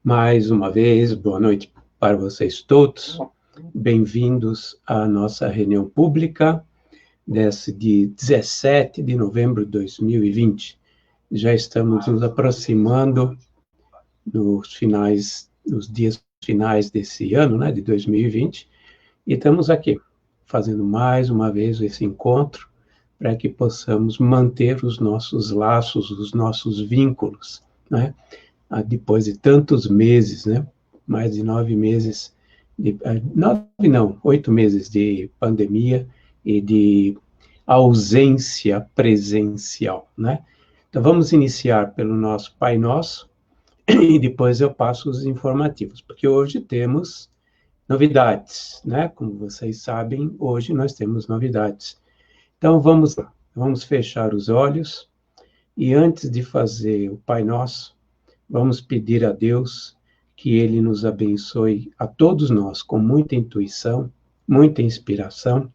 Mais uma vez, boa noite para vocês todos. Bem-vindos à nossa reunião pública desse de 17 de novembro de 2020. Já estamos nos aproximando nos dias finais desse ano, né, de 2020, e estamos aqui fazendo mais uma vez esse encontro para que possamos manter os nossos laços, os nossos vínculos, né? Depois de tantos meses, né? Mais de 9 meses, 8 meses de pandemia e de ausência presencial, né? Então, vamos iniciar pelo nosso Pai Nosso e depois eu passo os informativos, porque hoje temos novidades, né? Como vocês sabem, hoje nós temos novidades. Então, vamos lá, vamos fechar os olhos e antes de fazer o Pai Nosso, vamos pedir a Deus que Ele nos abençoe a todos nós com muita intuição, muita inspiração,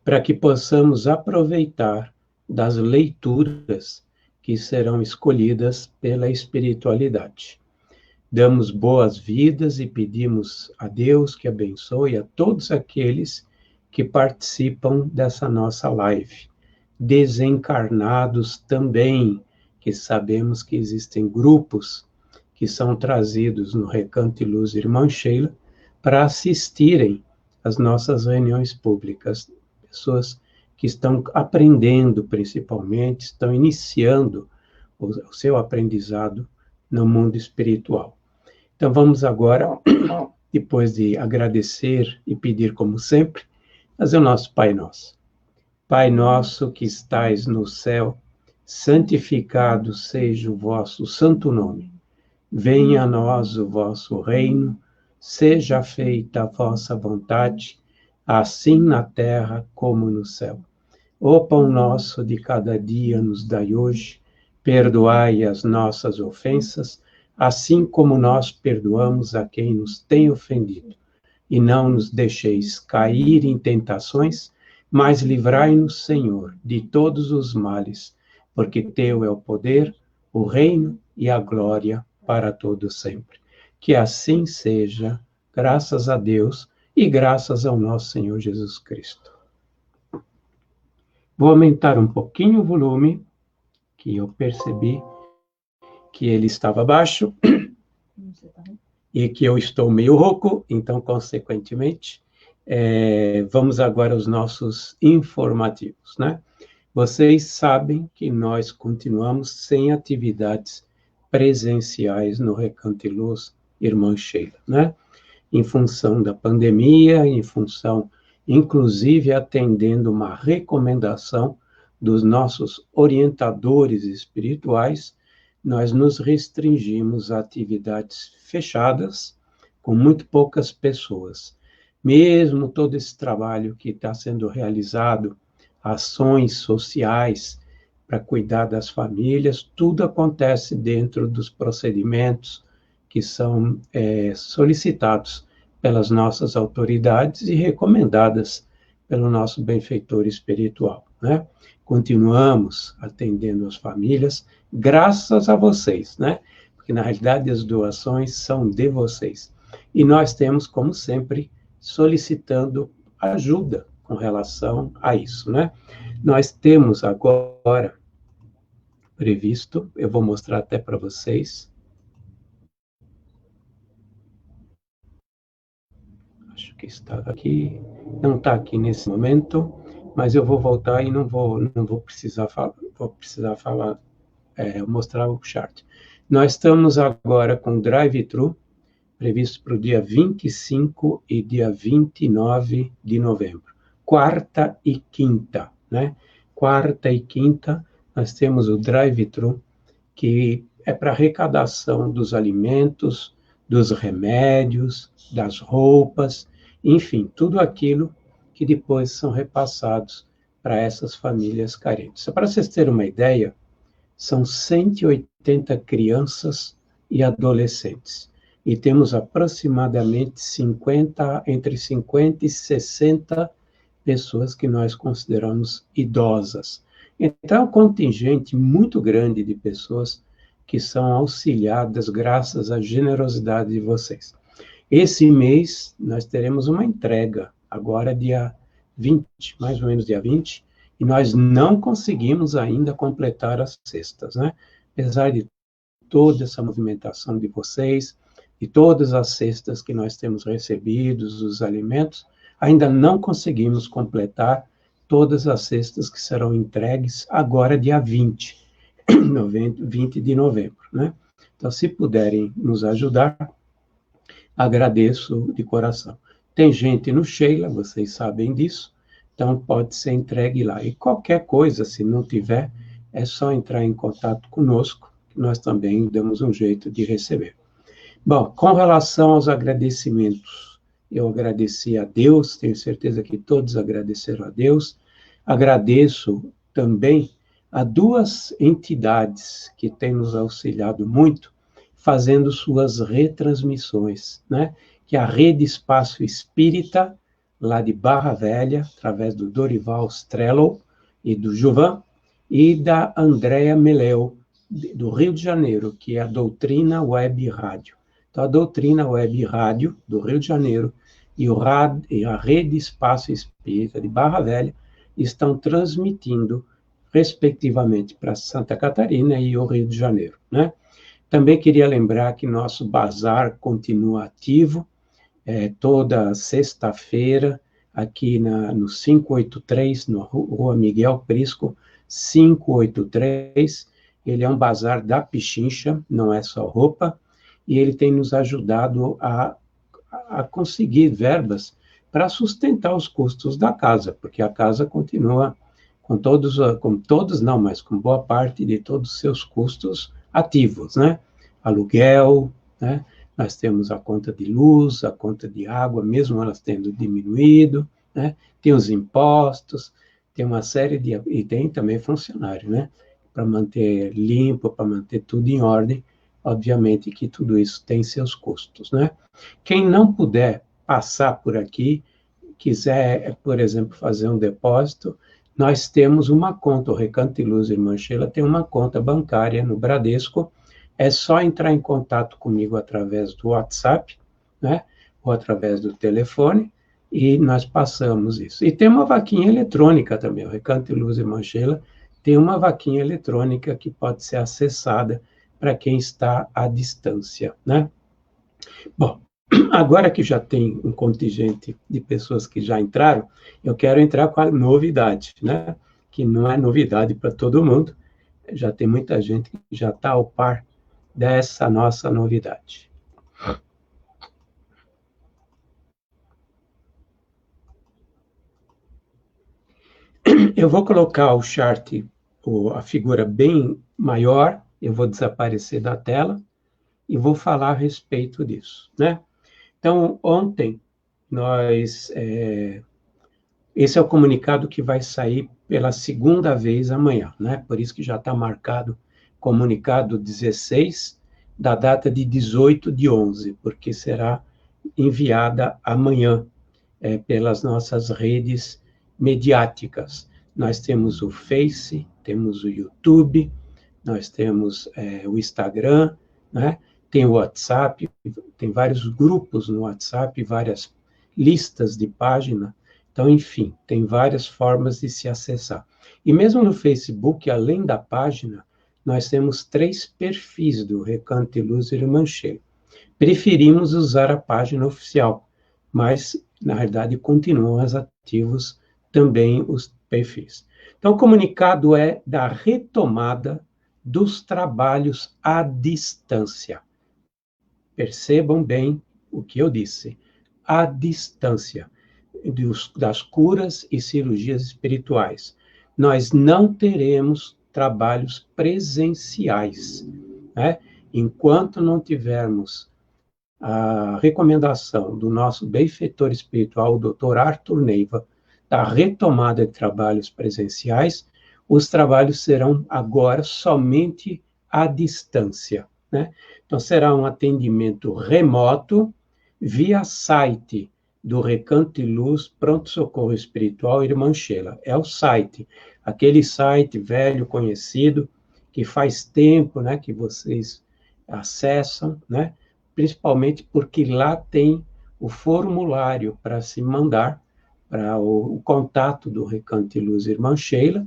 para que possamos aproveitar das leituras que serão escolhidas pela espiritualidade. Damos boas-vindas e pedimos a Deus que abençoe a todos aqueles que participam dessa nossa live. Desencarnados também, que sabemos que existem grupos que são trazidos no Recanto e Luz Irmã Sheila para assistirem às nossas reuniões públicas. Pessoas que estão aprendendo, principalmente, estão iniciando o seu aprendizado no mundo espiritual. Então, vamos agora, depois de agradecer e pedir, como sempre, fazer o nosso Pai Nosso. Pai nosso que estais no céu, santificado seja o vosso santo nome. Venha a nós o vosso reino, seja feita a vossa vontade, assim na terra como no céu. O pão nosso de cada dia nos dai hoje, perdoai as nossas ofensas, assim como nós perdoamos a quem nos tem ofendido. E não nos deixeis cair em tentações, mas livrai-nos, Senhor, de todos os males, porque teu é o poder, o reino e a glória para todo sempre. Que assim seja, graças a Deus e graças ao nosso Senhor Jesus Cristo. Vou aumentar um pouquinho o volume, que eu percebi que ele estava baixo e que eu estou meio rouco, então, consequentemente, vamos agora aos nossos informativos, né? Vocês sabem que nós continuamos sem atividades presenciais no Recanto e Luz Irmã Sheila, né? Em função da pandemia, em função, inclusive, atendendo uma recomendação dos nossos orientadores espirituais, nós nos restringimos a atividades fechadas, com muito poucas pessoas. Mesmo todo esse trabalho que está sendo realizado, ações sociais para cuidar das famílias, tudo acontece dentro dos procedimentos que são solicitados pelas nossas autoridades e recomendadas pelo nosso benfeitor espiritual, né? Continuamos atendendo as famílias, graças a vocês, né? Porque, na realidade, as doações são de vocês. E nós temos, como sempre, solicitando ajuda com relação a isso, né? Nós temos agora previsto, eu vou mostrar até para vocês. Acho que está aqui, não está aqui nesse momento, mas eu vou voltar e não vou precisar falar, mostrar o chart. Nós estamos agora com drive-thru, previsto para o dia 25 e dia 29 de novembro. Quarta e quinta, né? Quarta e quinta, nós temos o drive-thru, que é para arrecadação dos alimentos, dos remédios, das roupas, enfim, tudo aquilo que depois são repassados para essas famílias carentes. Para vocês terem uma ideia, são 180 crianças e adolescentes. E temos aproximadamente entre 50 e 60 pessoas que nós consideramos idosas. Então, é um contingente muito grande de pessoas que são auxiliadas graças à generosidade de vocês. Esse mês, nós teremos uma entrega, agora dia 20, mais ou menos dia 20, e nós não conseguimos ainda completar as cestas, né? Apesar de toda essa movimentação de vocês, e todas as cestas que nós temos recebidos, os alimentos, ainda não conseguimos completar todas as cestas que serão entregues agora dia 20 de novembro, né? Então, se puderem nos ajudar, agradeço de coração. Tem gente no Sheila, vocês sabem disso, então pode ser entregue lá. E qualquer coisa, se não tiver, é só entrar em contato conosco, que nós também damos um jeito de receber. Bom, com relação aos agradecimentos, eu agradeci a Deus, tenho certeza que todos agradeceram a Deus. Agradeço também a duas entidades que têm nos auxiliado muito, fazendo suas retransmissões, né? Que é a Rede Espaço Espírita, lá de Barra Velha, através do Dorival Strello e do Juvan, e da Andréa Meleu, do Rio de Janeiro, que é a Doutrina Web Rádio. Então, a Doutrina Web Rádio, do Rio de Janeiro, e a Rede Espaço Espírita de Barra Velha estão transmitindo, respectivamente, para Santa Catarina e o Rio de Janeiro, né? Também queria lembrar que nosso bazar continua ativo, toda sexta-feira, aqui no 583, na Rua Miguel Prisco, 583. Ele é um bazar da Pichincha, não é só roupa, e ele tem nos ajudado a conseguir verbas para sustentar os custos da casa, porque a casa continua com boa parte de todos os seus custos ativos, né? Aluguel, né? Nós temos a conta de luz, a conta de água, mesmo elas tendo diminuído, né? Tem os impostos, tem uma série de... E tem também funcionário, né? Para manter limpo, para manter tudo em ordem, obviamente que tudo isso tem seus custos, né? Quem não puder passar por aqui, quiser, por exemplo, fazer um depósito, nós temos uma conta, o Recanto e Luz Irmã Sheila tem uma conta bancária no Bradesco, é só entrar em contato comigo através do WhatsApp, né, ou através do telefone, e nós passamos isso. E tem uma vaquinha eletrônica também, o Recanto e Luz Irmã Sheila tem uma vaquinha eletrônica que pode ser acessada para quem está à distância, né? Bom, agora que já tem um contingente de pessoas que já entraram, eu quero entrar com a novidade, né? Que não é novidade para todo mundo, já tem muita gente que já está ao par dessa nossa novidade. Eu vou colocar o chart, a figura bem maior, eu vou desaparecer da tela e vou falar a respeito disso, né? Então, ontem, esse é o comunicado que vai sair pela segunda vez amanhã, né? Por isso que já está marcado comunicado 16, da data de 18 de 11, porque será enviada amanhã pelas nossas redes mediáticas. Nós temos o Face, temos o YouTube, nós temos o Instagram, né? Tem o WhatsApp, tem vários grupos no WhatsApp, várias listas de página. Então, enfim, tem várias formas de se acessar. E mesmo no Facebook, além da página, nós temos 3 perfis do Recanto e Luz Irmã Sheila. Preferimos usar a página oficial, mas, na verdade, continuam ativos também os perfis. Então, o comunicado é da retomada dos trabalhos à distância. Percebam bem o que eu disse. À distância das curas e cirurgias espirituais. Nós não teremos trabalhos presenciais, né? Enquanto não tivermos a recomendação do nosso benfeitor espiritual, o Dr. Arthur Neiva, da retomada de trabalhos presenciais, os trabalhos serão agora somente à distância, né? Então, será um atendimento remoto via site do Recanto e Luz Pronto Socorro Espiritual Irmã Sheila. É o site, aquele site velho, conhecido, que faz tempo, né, que vocês acessam, né, principalmente porque lá tem o formulário para se mandar para o contato do Recanto de Luz Irmã Sheila,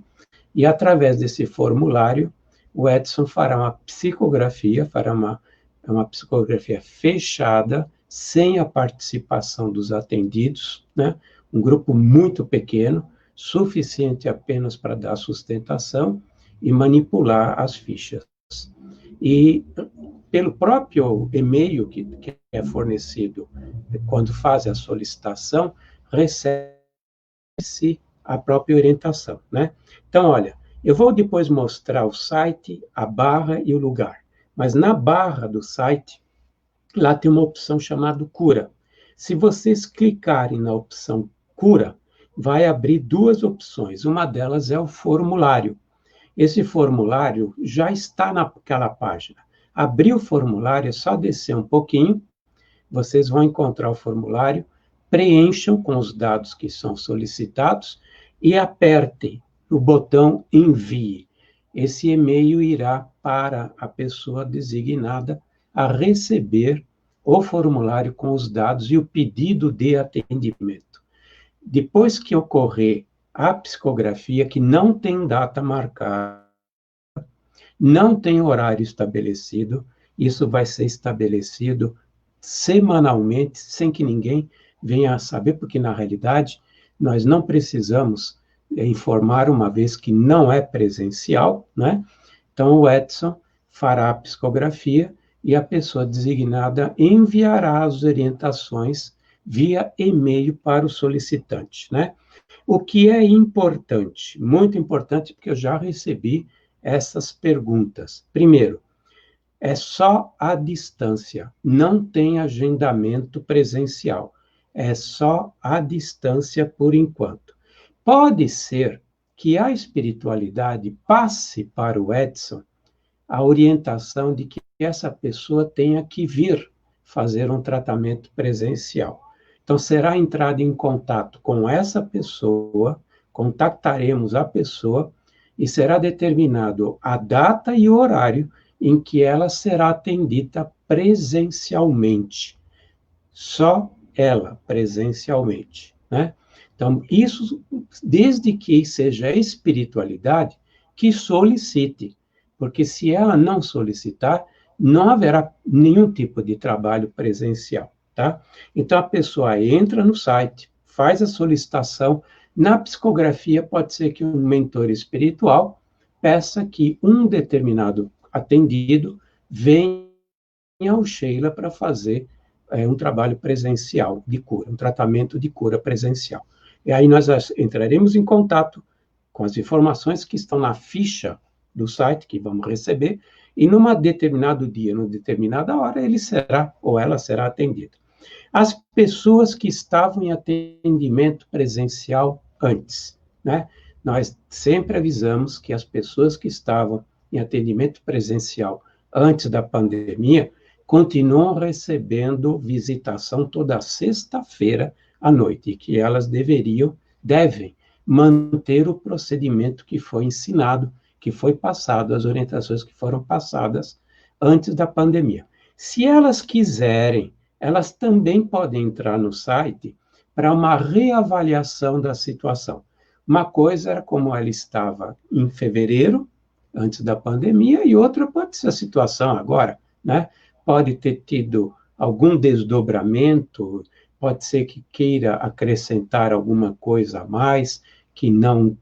e através desse formulário, o Edson fará uma psicografia, uma psicografia fechada, sem a participação dos atendidos, né? Um grupo muito pequeno, suficiente apenas para dar sustentação e manipular as fichas. E pelo próprio e-mail que é fornecido quando faz a solicitação, recebe-se a própria orientação, né? Então, olha, eu vou depois mostrar o site, a barra e o lugar, mas na barra do site, lá tem uma opção chamada cura. Se vocês clicarem na opção cura, vai abrir duas opções. Uma delas é o formulário. Esse formulário já está naquela página. Abrir o formulário é só descer um pouquinho, vocês vão encontrar o formulário, preencham com os dados que são solicitados e apertem o botão envie. Esse e-mail irá para a pessoa designada a receber o formulário com os dados e o pedido de atendimento. Depois que ocorrer a psicografia, que não tem data marcada, não tem horário estabelecido, isso vai ser estabelecido semanalmente, sem que ninguém venha a saber, porque, na realidade, nós não precisamos informar, uma vez que não é presencial, né? Então, o Edson fará a psicografia e a pessoa designada enviará as orientações via e-mail para o solicitante, né? O que é importante, muito importante, porque eu já recebi essas perguntas. Primeiro, é só à distância, não tem agendamento presencial, é só à distância por enquanto. Pode ser que a espiritualidade passe para o Edson a orientação de que essa pessoa tenha que vir fazer um tratamento presencial. Então, será entrado em contato com essa pessoa, contactaremos a pessoa e será determinado a data e o horário em que ela será atendida presencialmente. Só ela, presencialmente, né? Então, isso, desde que seja a espiritualidade que solicite, porque se ela não solicitar, não haverá nenhum tipo de trabalho presencial, tá? Então, a pessoa entra no site, faz a solicitação, na psicografia pode ser que um mentor espiritual peça que um determinado atendido venha ao Sheila para fazer um trabalho presencial de cura, um tratamento de cura presencial. E aí nós entraremos em contato com as informações que estão na ficha do site que vamos receber, e num determinado dia, numa determinada hora, ele será ou ela será atendida. As pessoas que estavam em atendimento presencial antes, né? Nós sempre avisamos que as pessoas que estavam em atendimento presencial antes da pandemia continuam recebendo visitação toda sexta-feira à noite, e que elas devem manter o procedimento que foi ensinado, que foi passado, as orientações que foram passadas antes da pandemia. Se elas quiserem, elas também podem entrar no site para uma reavaliação da situação. Uma coisa era como ela estava em fevereiro, antes da pandemia, e outra pode ser a situação agora, né? Pode ter tido algum desdobramento, pode ser que queira acrescentar alguma coisa a mais, que não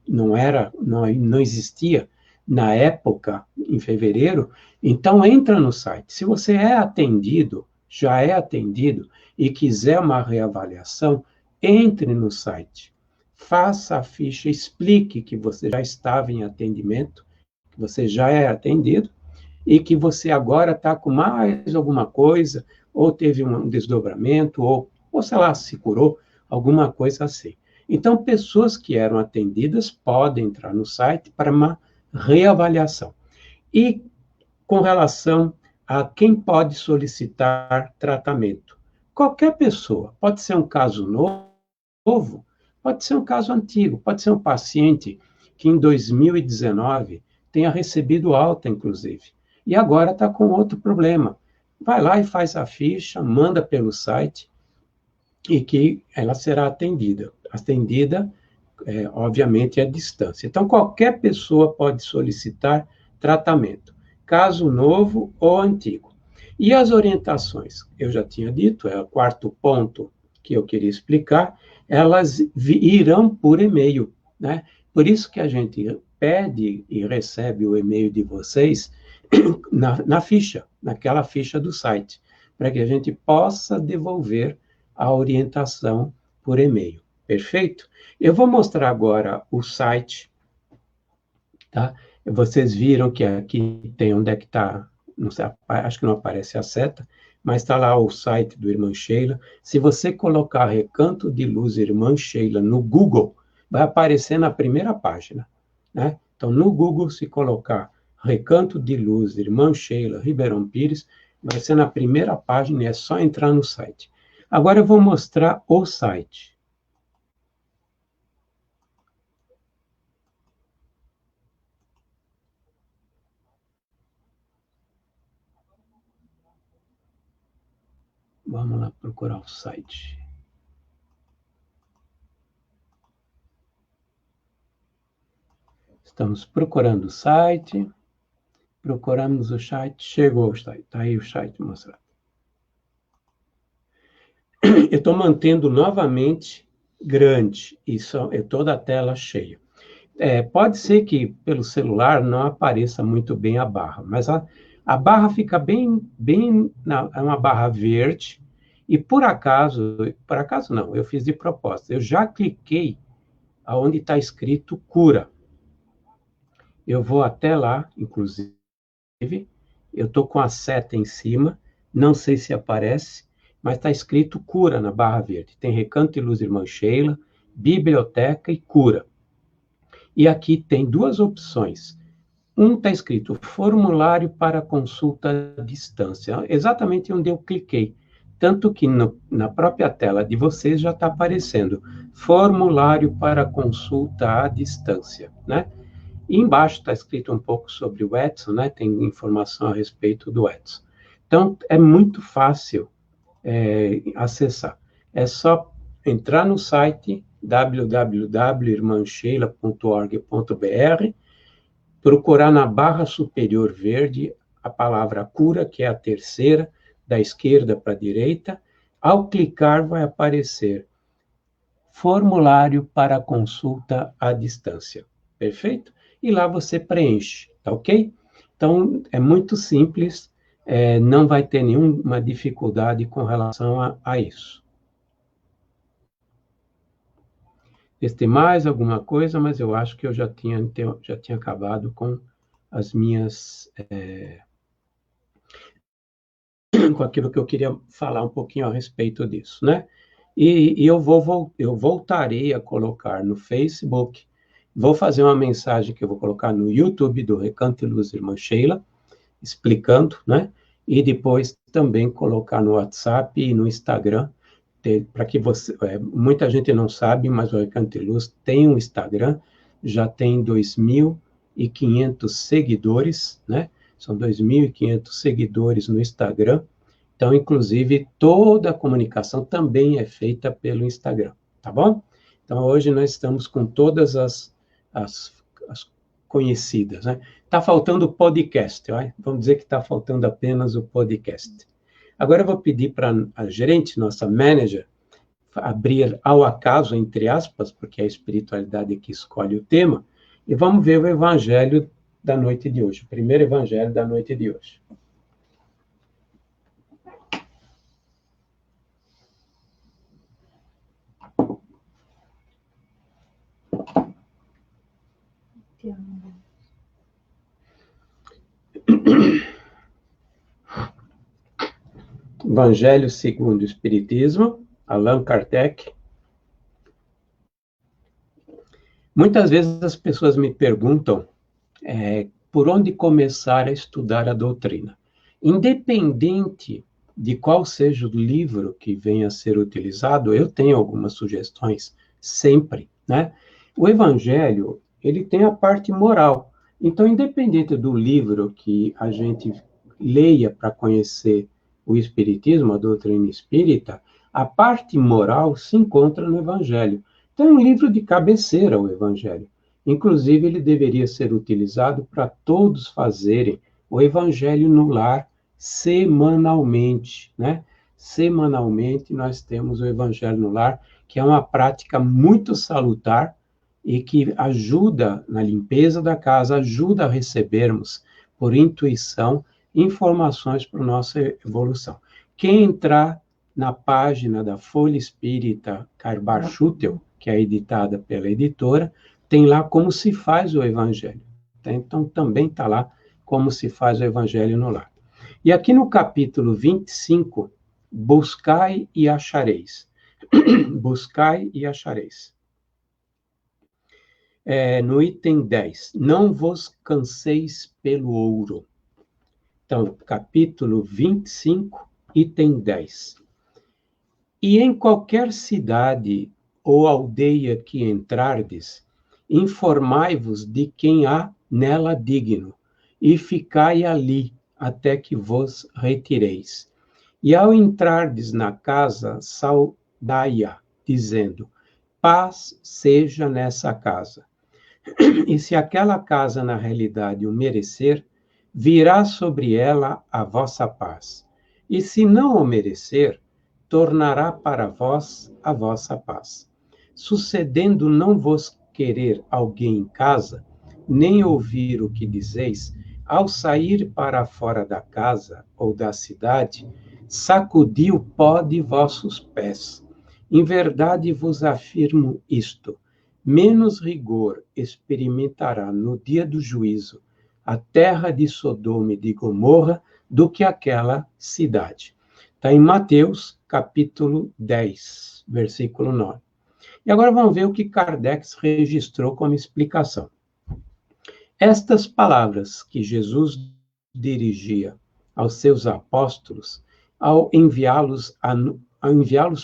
existia na época, em fevereiro. Então, entra no site. Se você é atendido, já é atendido, e quiser uma reavaliação, entre no site. Faça a ficha, explique que você já estava em atendimento, que você já é atendido, e que você agora está com mais alguma coisa, ou teve um desdobramento, ou sei lá, se curou, alguma coisa assim. Então, pessoas que eram atendidas podem entrar no site para uma reavaliação. E com relação a quem pode solicitar tratamento, qualquer pessoa, pode ser um caso novo, pode ser um caso antigo, pode ser um paciente que em 2019 tenha recebido alta, inclusive. E agora está com outro problema. Vai lá e faz a ficha, manda pelo site, e que ela será atendida. Atendida, obviamente, à distância. Então, qualquer pessoa pode solicitar tratamento, caso novo ou antigo. E as orientações, eu já tinha dito, é o quarto ponto que eu queria explicar, elas irão por e-mail, né? Por isso que a gente pede e recebe o e-mail de vocês na ficha, naquela ficha do site, para que a gente possa devolver a orientação por e-mail. Perfeito? Eu vou mostrar agora o site, tá? Vocês viram que aqui tem onde é que está, não sei, acho que não aparece a seta, mas está lá o site do Irmã Sheila. Se você colocar Recanto de Luz Irmã Sheila no Google, vai aparecer na primeira página, né? Então, no Google, se colocar Recanto de Luz Irmã Sheila Ribeirão Pires, vai ser na primeira página e é só entrar no site. Agora eu vou mostrar o site. Vamos lá procurar o site. Estamos procurando o site. Procuramos o site. Chegou o site. Está aí o site mostrado. Eu estou mantendo novamente grande e toda a tela cheia. Pode ser que pelo celular não apareça muito bem a barra, mas a barra fica bem é uma barra verde, e por acaso não, eu fiz de propósito, eu já cliquei aonde está escrito cura. Eu vou até lá, inclusive, eu estou com a seta em cima, não sei se aparece, mas está escrito cura na barra verde. Tem Recanto e Luz Irmã Sheila, biblioteca e cura. E aqui tem duas opções. Está escrito formulário para consulta à distância, exatamente onde eu cliquei. Tanto que na própria tela de vocês já está aparecendo formulário para consulta à distância, né? E embaixo está escrito um pouco sobre o Edson, né? Tem informação a respeito do Edson. Então, é muito fácil acessar. É só entrar no site www.irmansheila.org.br, procurar na barra superior verde a palavra cura, que é a terceira, da esquerda para a direita. Ao clicar, vai aparecer formulário para consulta à distância. Perfeito? E lá você preenche, tá ok? Então, é muito simples, não vai ter nenhuma dificuldade com relação a isso. Tem mais alguma coisa, mas eu acho que eu já tinha acabado com as minhas... com aquilo que eu queria falar um pouquinho a respeito disso, né? E eu voltarei a colocar no Facebook, vou fazer uma mensagem que eu vou colocar no YouTube do Recanto e Luz Irmã Sheila, explicando, né? E depois também colocar no WhatsApp e no Instagram, para que você... muita gente não sabe, mas o Recanto e Luz tem um Instagram, já tem 2.500 seguidores, né? São 2.500 seguidores no Instagram. Então, inclusive, toda a comunicação também é feita pelo Instagram, tá bom? Então, hoje nós estamos com todas as conhecidas, né? Está faltando o podcast, ó. Vamos dizer que está faltando apenas o podcast. Agora eu vou pedir para a gerente, nossa manager, abrir ao acaso, entre aspas, porque é a espiritualidade que escolhe o tema, e vamos ver o evangelho da noite de hoje, o primeiro evangelho da noite de hoje. Evangelho segundo o Espiritismo, Allan Kardec. Muitas vezes as pessoas me perguntam por onde começar a estudar a doutrina. Independente de qual seja o livro que venha a ser utilizado, eu tenho algumas sugestões, sempre, né? O Evangelho, ele tem a parte moral, Então, independente do livro que a gente leia para conhecer o Espiritismo, a doutrina espírita, a parte moral se encontra no Evangelho. Então, é um livro de cabeceira, o Evangelho. Inclusive, ele deveria ser utilizado para todos fazerem o Evangelho no lar semanalmente, né? Semanalmente, nós temos o Evangelho no lar, que é uma prática muito salutar e que ajuda na limpeza da casa, ajuda a recebermos, por intuição, informações para a nossa evolução. Quem entrar na página da Folha Espírita Carbar Schutel, que é editada pela editora, tem lá como se faz o Evangelho. Então, também está lá como se faz o Evangelho no lar. E aqui no capítulo 25, buscai e achareis. Buscai e achareis. No item 10, não vos canseis pelo ouro. Então, capítulo 25, item 10. E em qualquer cidade ou aldeia que entrardes, informai-vos de quem há nela digno, e ficai ali até que vos retireis. E ao entrardes na casa, saudai-a, dizendo, paz seja nessa casa. E se aquela casa, na realidade, o merecer, virá sobre ela a vossa paz. E se não o merecer, tornará para vós a vossa paz. Sucedendo não vos querer alguém em casa, nem ouvir o que dizeis, ao sair para fora da casa ou da cidade, sacudi o pó de vossos pés. Em verdade vos afirmo isto: menos rigor experimentará no dia do juízo a terra de Sodoma e de Gomorra do que aquela cidade. Está em Mateus, capítulo 10, versículo 9. E agora vamos ver o que Kardec registrou como explicação. Estas palavras que Jesus dirigia aos seus apóstolos, ao enviá-los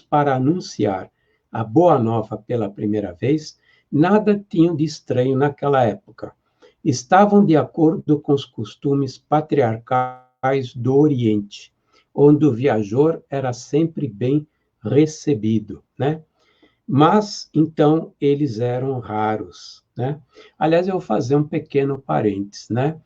para anunciar a Boa Nova pela primeira vez, nada tinham de estranho naquela época. Estavam de acordo com os costumes patriarcais do Oriente, onde o viajor era sempre bem recebido, né? Mas, então, eles eram raros, né? Aliás, eu vou fazer um pequeno parênteses, né?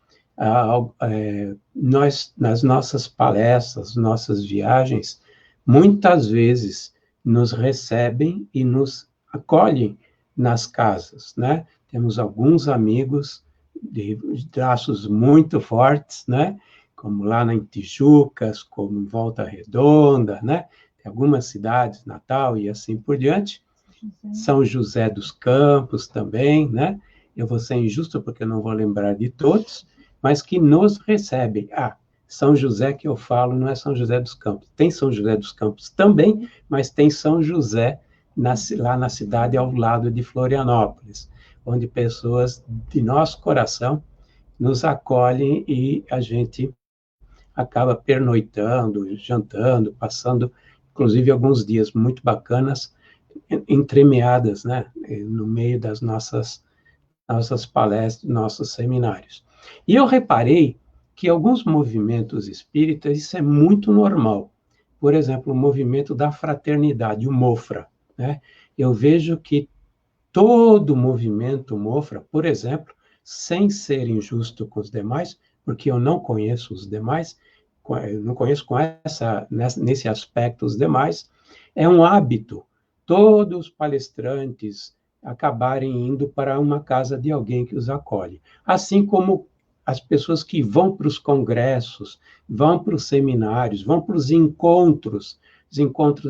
Nós, nas nossas palestras, nossas viagens, muitas vezes nos recebem e nos acolhem nas casas, né? Temos alguns amigos de traços muito fortes, né? Como lá em Tijucas, como em Volta Redonda, né? Tem algumas cidades, Natal e assim por diante. São José dos Campos também, né? Eu vou ser injusto porque eu não vou lembrar de todos, mas que nos recebem. São José que eu falo não é São José dos Campos. Tem São José dos Campos também, mas tem São José lá na cidade ao lado de Florianópolis, onde pessoas de nosso coração nos acolhem e a gente acaba pernoitando, jantando, passando, inclusive, alguns dias muito bacanas, entremeadas, né, no meio das nossas palestras, nossos seminários. E eu reparei que alguns movimentos espíritas, isso é muito normal. Por exemplo, o movimento da fraternidade, o MOFRA, né? Eu vejo que todo movimento MOFRA, por exemplo, sem ser injusto com os demais, porque eu não conheço os demais, eu não conheço nesse aspecto os demais, é um hábito todos os palestrantes acabarem indo para uma casa de alguém que os acolhe. Assim como as pessoas que vão para os congressos, vão para os seminários, vão para os encontros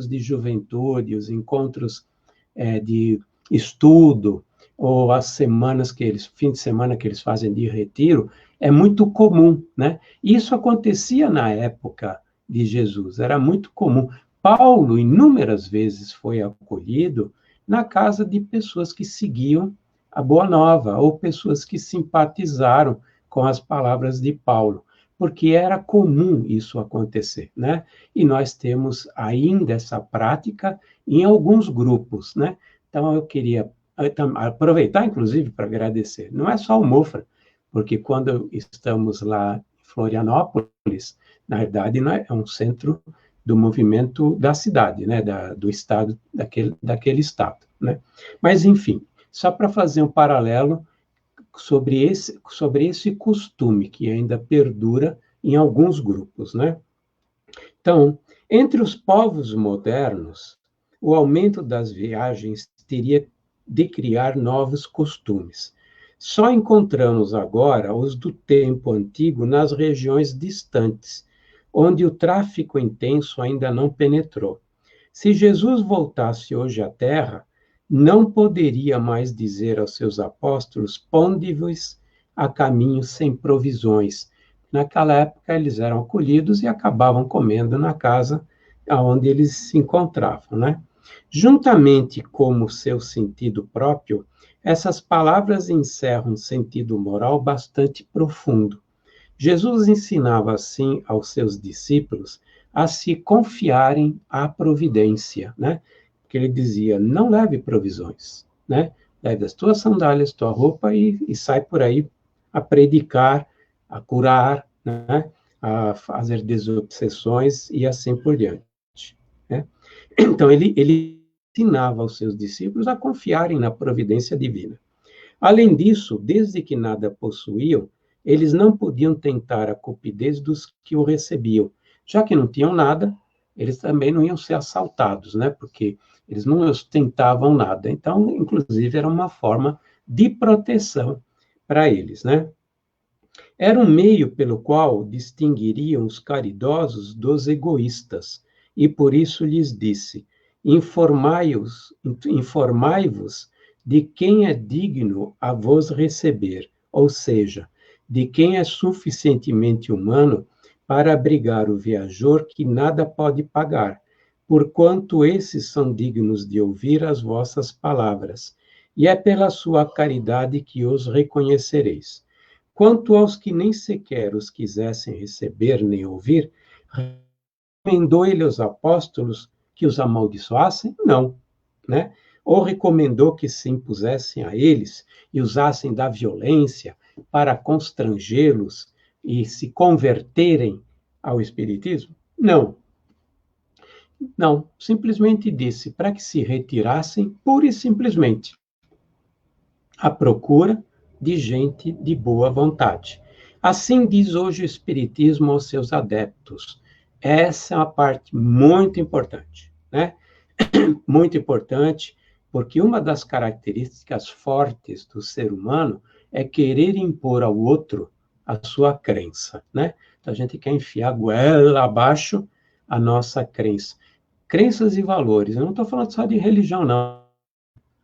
de juventude, os encontros de estudo, ou as fim de semana que eles fazem de retiro, é muito comum, né? Isso acontecia na época de Jesus, era muito comum. Paulo, inúmeras vezes, foi acolhido na casa de pessoas que seguiam a Boa Nova, ou pessoas que simpatizaram com as palavras de Paulo, porque era comum isso acontecer, né? E nós temos ainda essa prática em alguns grupos, né? Então, eu queria aproveitar, inclusive, para agradecer. Não é só o MOFRA, porque quando estamos lá em Florianópolis, na verdade, é um centro do movimento da cidade, né, do estado, daquele estado, né? Mas, enfim, só para fazer um paralelo sobre esse costume que ainda perdura em alguns grupos, né? Então, entre os povos modernos, o aumento das viagens teria de criar novos costumes. Só encontramos agora os do tempo antigo nas regiões distantes, onde o tráfico intenso ainda não penetrou. Se Jesus voltasse hoje à Terra, não poderia mais dizer aos seus apóstolos: ponde-vos a caminho sem provisões. Naquela época, eles eram acolhidos e acabavam comendo na casa onde eles se encontravam, né? Juntamente com o seu sentido próprio, essas palavras encerram um sentido moral bastante profundo. Jesus ensinava assim aos seus discípulos a se confiarem à providência, né? Porque ele dizia: não leve provisões, né? Leve as tuas sandálias, tua roupa e sai por aí a predicar, a curar, né? A fazer desobsessões e assim por diante, né? Então, ele ensinava aos seus discípulos a confiarem na providência divina. Além disso, desde que nada possuíam, eles não podiam tentar a cupidez dos que o recebiam. Já que não tinham nada, eles também não iam ser assaltados, né? Porque eles não ostentavam nada. Então, inclusive, era uma forma de proteção para eles, né? Era um meio pelo qual distinguiriam os caridosos dos egoístas, e por isso lhes disse: informai-vos de quem é digno a vos receber, ou seja, de quem é suficientemente humano para abrigar o viajor que nada pode pagar, porquanto esses são dignos de ouvir as vossas palavras, e é pela sua caridade que os reconhecereis. Quanto aos que nem sequer os quisessem receber nem ouvir, recomendou ele aos apóstolos que os amaldiçoassem? Não, né? Ou recomendou que se impusessem a eles e usassem da violência para constrangê-los e se converterem ao espiritismo? Não. Não, simplesmente disse para que se retirassem pura e simplesmente à procura de gente de boa vontade. Assim diz hoje o Espiritismo aos seus adeptos. Essa é uma parte muito importante, né? Muito importante, porque uma das características fortes do ser humano é querer impor ao outro a sua crença, né? Então, a gente quer enfiar a goela abaixo a nossa crença. Crenças e valores. Eu não estou falando só de religião, não.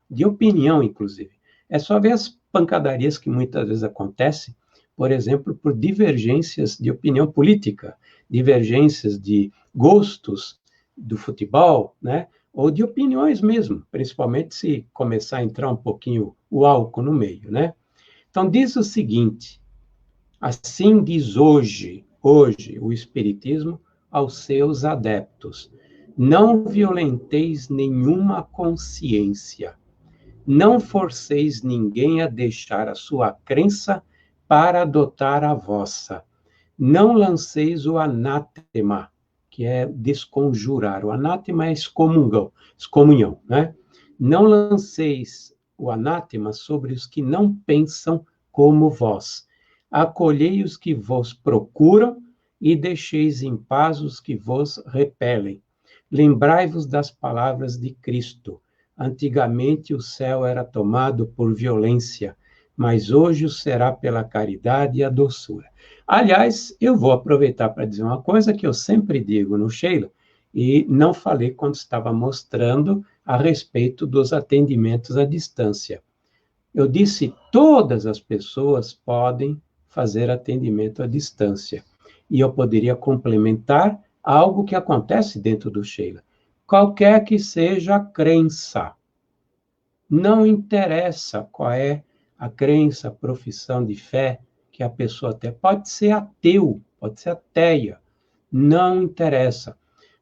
De opinião, inclusive. É só ver as pancadarias que muitas vezes acontecem, por exemplo, por divergências de opinião política, divergências de gostos do futebol, né? Ou de opiniões mesmo, principalmente se começar a entrar um pouquinho o álcool no meio, né? Então, diz o seguinte: assim diz hoje o Espiritismo aos seus adeptos: não violenteis nenhuma consciência. Não forceis ninguém a deixar a sua crença para adotar a vossa. Não lanceis o anátema, que é desconjurar. O anátema é excomunhão, né? Não lanceis o anátema sobre os que não pensam como vós. Acolhei os que vos procuram e deixeis em paz os que vos repelem. Lembrai-vos das palavras de Cristo. Antigamente o céu era tomado por violência, mas hoje o será pela caridade e a doçura. Aliás, eu vou aproveitar para dizer uma coisa que eu sempre digo no Sheila, e não falei quando estava mostrando a respeito dos atendimentos à distância. Eu disse: todas as pessoas podem fazer atendimento à distância. E eu poderia complementar algo que acontece dentro do Sheila. Qualquer que seja a crença, não interessa qual é a crença, a profissão de fé que a pessoa tem. Pode ser ateu, pode ser ateia, não interessa.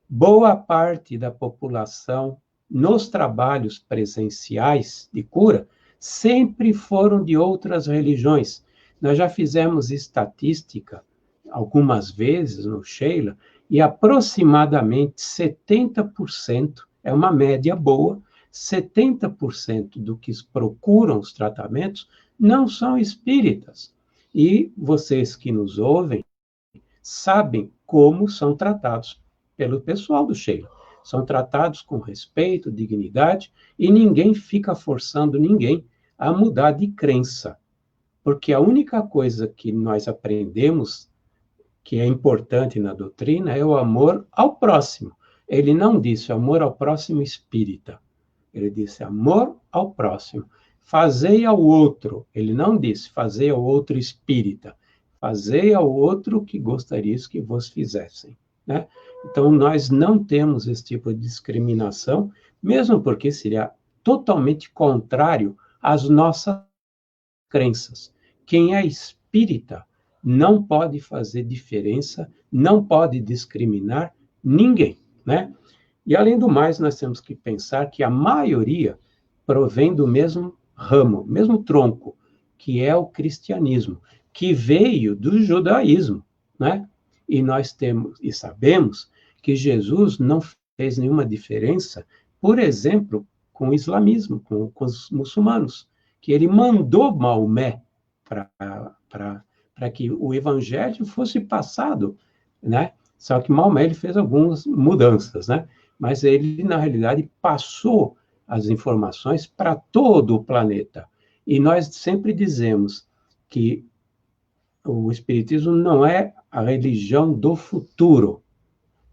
Boa parte da população, nos trabalhos presenciais de cura, sempre foram de outras religiões, Nós já fizemos estatística algumas vezes no Sheila, e aproximadamente 70%, é uma média boa, 70% do que procuram os tratamentos não são espíritas. E vocês que nos ouvem sabem como são tratados pelo pessoal do Sheila. São tratados com respeito, dignidade, e ninguém fica forçando ninguém a mudar de crença. Porque a única coisa que nós aprendemos que é importante na doutrina é o amor ao próximo. Ele não disse amor ao próximo espírita. Ele disse amor ao próximo. Fazei ao outro. Ele não disse fazei ao outro espírita. Fazei ao outro que gostarias que vos fizessem. Né? Então, nós não temos esse tipo de discriminação, mesmo porque seria totalmente contrário às nossas crenças. Quem é espírita não pode fazer diferença, não pode discriminar ninguém, né? E, além do mais, nós temos que pensar que a maioria provém do mesmo ramo, mesmo tronco, que é o cristianismo, que veio do judaísmo, né? E nós temos e sabemos que Jesus não fez nenhuma diferença, por exemplo, com o islamismo, com os muçulmanos, que ele mandou Maomé para que o evangelho fosse passado, né? Só que Maomé ele fez algumas mudanças, né? Mas ele, na realidade, passou as informações para todo o planeta. E nós sempre dizemos que o Espiritismo não é a religião do futuro,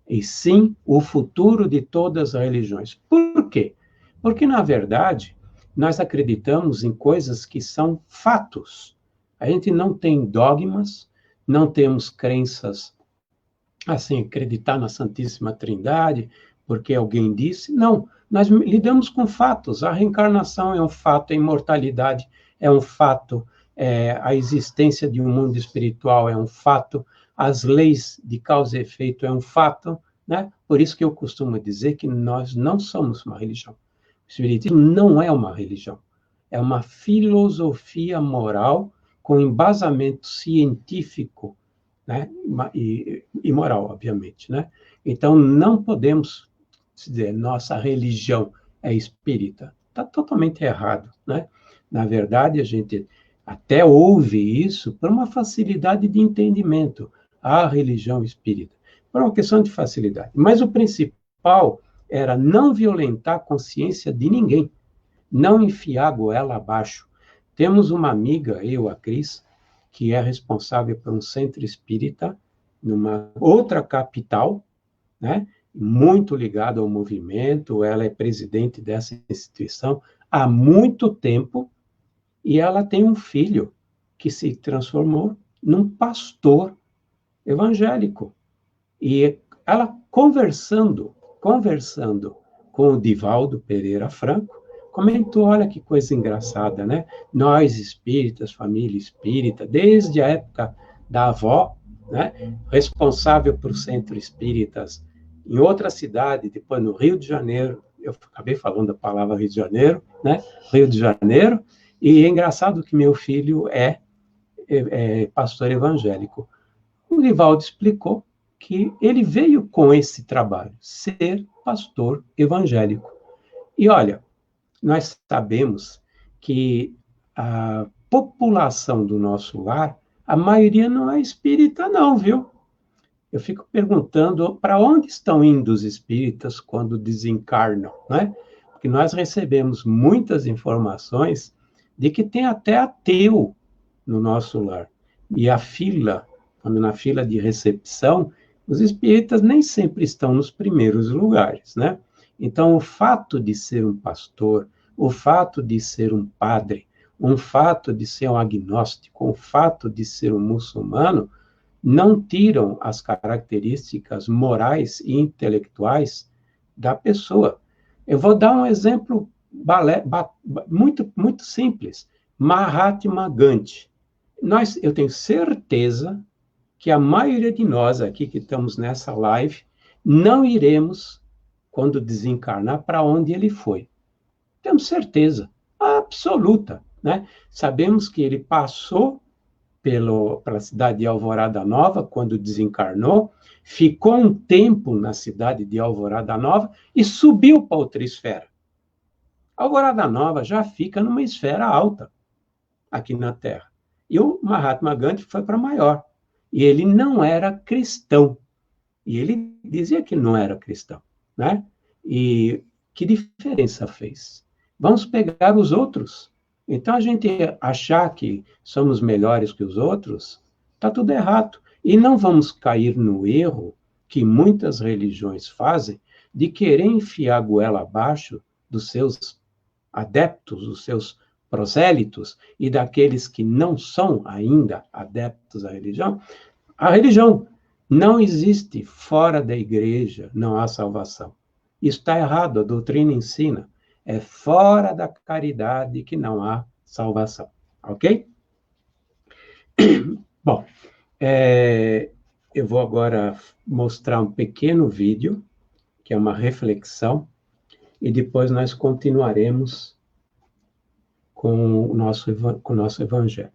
e sim o futuro de todas as religiões. Por quê? Porque, na verdade, nós acreditamos em coisas que são fatos. A gente não tem dogmas, não temos crenças, assim, acreditar na Santíssima Trindade, porque alguém disse. Não, nós lidamos com fatos. A reencarnação é um fato, a imortalidade é um fato, a existência de um mundo espiritual é um fato, as leis de causa e efeito é um fato, né? Por isso que eu costumo dizer que nós não somos uma religião. O Espiritismo não é uma religião, é uma filosofia moral com embasamento científico, né? E moral, obviamente, né? Então, não podemos dizer nossa religião é espírita. Está totalmente errado, né? Na verdade, a gente até ouve isso por uma facilidade de entendimento, a religião espírita, por uma questão de facilidade. Mas o principal era não violentar a consciência de ninguém, não enfiar a goela abaixo. Temos uma amiga, eu, a Cris, que é responsável por um centro espírita numa outra capital, né? Muito ligada ao movimento, ela é presidente dessa instituição há muito tempo, e ela tem um filho que se transformou num pastor evangélico. E ela conversando com o Divaldo Pereira Franco, comentou, olha que coisa engraçada, né? Nós espíritas, família espírita, desde a época da avó, né? Responsável por centro espíritas em outra cidade, depois no Rio de Janeiro, eu acabei falando a palavra Rio de Janeiro, né? Rio de Janeiro, e é engraçado que meu filho é pastor evangélico. O Divaldo explicou que ele veio com esse trabalho, ser pastor evangélico. E olha, nós sabemos que a população do nosso lar, a maioria não é espírita não, viu? Eu fico perguntando para onde estão indo os espíritas quando desencarnam, né? Porque nós recebemos muitas informações de que tem até ateu no nosso lar. E a fila, quando na fila de recepção, os espíritas nem sempre estão nos primeiros lugares, né? Então, o fato de ser um pastor, o fato de ser um padre, o fato de ser um agnóstico, o fato de ser um muçulmano, não tiram as características morais e intelectuais da pessoa. Eu vou dar um exemplo muito simples. Mahatma Gandhi. Eu tenho certeza que a maioria de nós aqui que estamos nessa live não iremos, quando desencarnar, para onde ele foi. Temos certeza absoluta, né? Sabemos que ele passou pela cidade de Alvorada Nova, quando desencarnou, ficou um tempo na cidade de Alvorada Nova e subiu para outra esfera. Alvorada Nova já fica numa esfera alta aqui na Terra. E o Mahatma Gandhi foi para maior. E ele não era cristão. E ele dizia que não era cristão, né? E que diferença fez? Vamos pegar os outros. Então, a gente achar que somos melhores que os outros, está tudo errado. E não vamos cair no erro que muitas religiões fazem de querer enfiar a goela abaixo dos seus adeptos, dos seus prosélitos e daqueles que não são ainda adeptos à religião. A religião não existe fora da igreja, não há salvação. Isso está errado, a doutrina ensina. É fora da caridade que não há salvação. Ok? Bom, eu vou agora mostrar um pequeno vídeo, que é uma reflexão, e depois nós continuaremos com o nosso evangelho.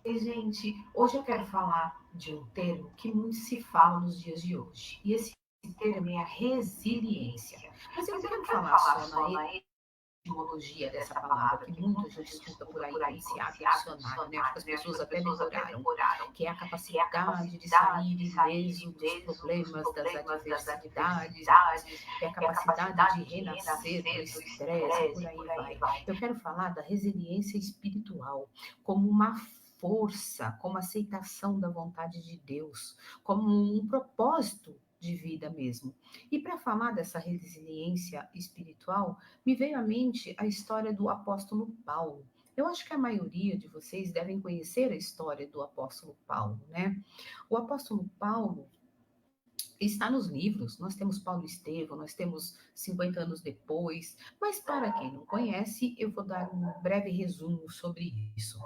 Oi, gente. Hoje eu quero falar de um termo que muito se fala nos dias de hoje. E esse termo é a resiliência. Mas eu não quero falar só na etimologia dessa palavra, que muita gente escuta por aí como se abre dicionário, né? Acho que as pessoas até decoraram, que é a capacidade de sair ileso dos problemas, das adversidades, é a capacidade de renascer do estresse, por aí vai. Eu quero falar da resiliência espiritual como uma força, como aceitação da vontade de Deus, como um propósito de vida mesmo. E para falar dessa resiliência espiritual, me veio à mente a história do apóstolo Paulo. Eu acho que a maioria de vocês devem conhecer a história do apóstolo Paulo, né? O apóstolo Paulo está nos livros. Nós temos Paulo e Estevão, nós temos 50 anos depois, mas para quem não conhece, eu vou dar um breve resumo sobre isso.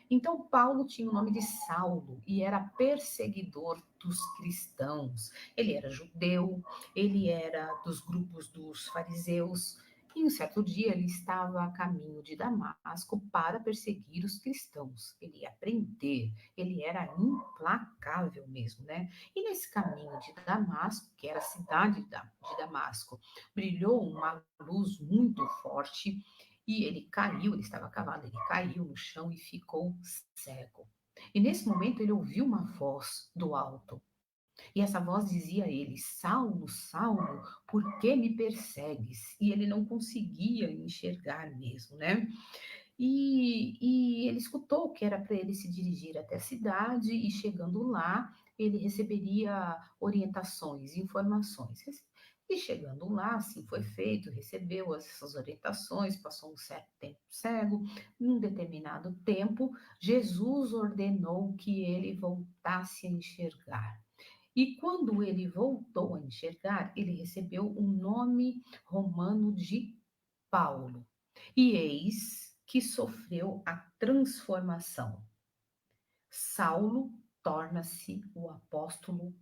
Então, Paulo tinha o nome de Saulo e era perseguidor dos cristãos. Ele era judeu, ele era dos grupos dos fariseus. E um certo dia ele estava a caminho de Damasco para perseguir os cristãos. Ele ia prender, ele era implacável mesmo, né? E nesse caminho de Damasco, que era a cidade de Damasco, brilhou uma luz muito forte e ele caiu, ele estava a cavalo, ele caiu no chão e ficou cego. E nesse momento ele ouviu uma voz do alto. E essa voz dizia a ele: Saulo, Saulo, por que me persegues? E ele não conseguia enxergar mesmo, né? E ele escutou que era para ele se dirigir até a cidade e chegando lá, ele receberia orientações, informações. E chegando lá, assim foi feito, recebeu essas orientações, passou um certo tempo cego. Num determinado tempo, Jesus ordenou que ele voltasse a enxergar. E quando ele voltou a enxergar, ele recebeu um nome romano de Paulo. E eis que sofreu a transformação. Saulo torna-se o apóstolo